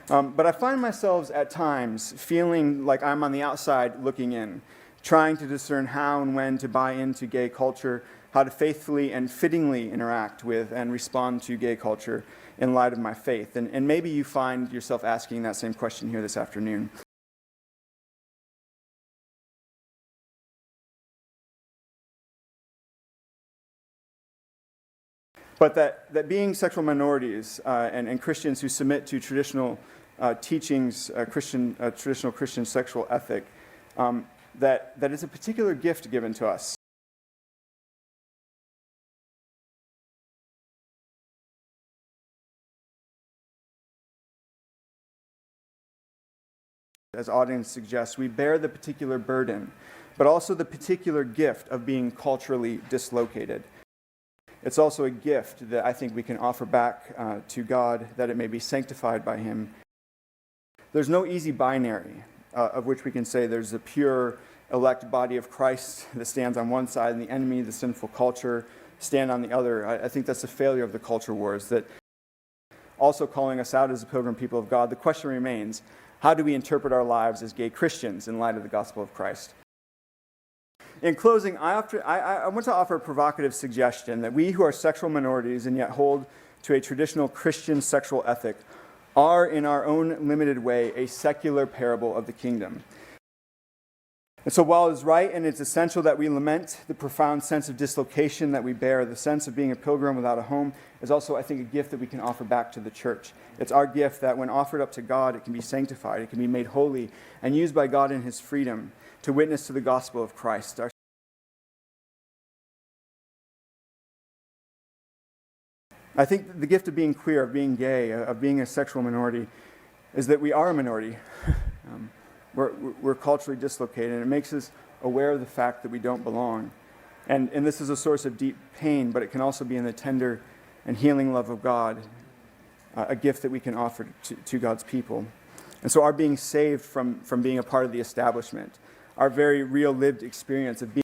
But I find myself at times feeling like I'm on the outside looking in, trying to discern how and when to buy into gay culture, how to faithfully and fittingly interact with and respond to gay culture in light of my faith. And maybe you find yourself asking that same question here this afternoon. But that being sexual minorities and Christians who submit to traditional teachings, traditional Christian sexual ethic, that is a particular gift given to us. As audience suggests, we bear the particular burden, but also the particular gift of being culturally dislocated. It's also a gift that I think we can offer back to God, that it may be sanctified by Him. There's no easy binary of which we can say there's the pure elect body of Christ that stands on one side and the enemy, the sinful culture, stand on the other. I think that's a failure of the culture wars, that also calling us out as a pilgrim people of God, the question remains, how do we interpret our lives as gay Christians in light of the gospel of Christ? In closing, I want to offer a provocative suggestion that we who are sexual minorities and yet hold to a traditional Christian sexual ethic are, in our own limited way, a secular parable of the kingdom. And so while it's right and it's essential that we lament the profound sense of dislocation that we bear, the sense of being a pilgrim without a home is also, I think, a gift that we can offer back to the church. It's our gift that when offered up to God, it can be sanctified, it can be made holy, and used by God in His freedom to witness to the gospel of Christ. I think the gift of being queer, of being gay, of being a sexual minority, is that we are a minority. We're culturally dislocated, and it makes us aware of the fact that we don't belong. And this is a source of deep pain, but it can also be in the tender and healing love of God, a gift that we can offer to God's people. And so our being saved from being a part of the establishment, our very real lived experience of being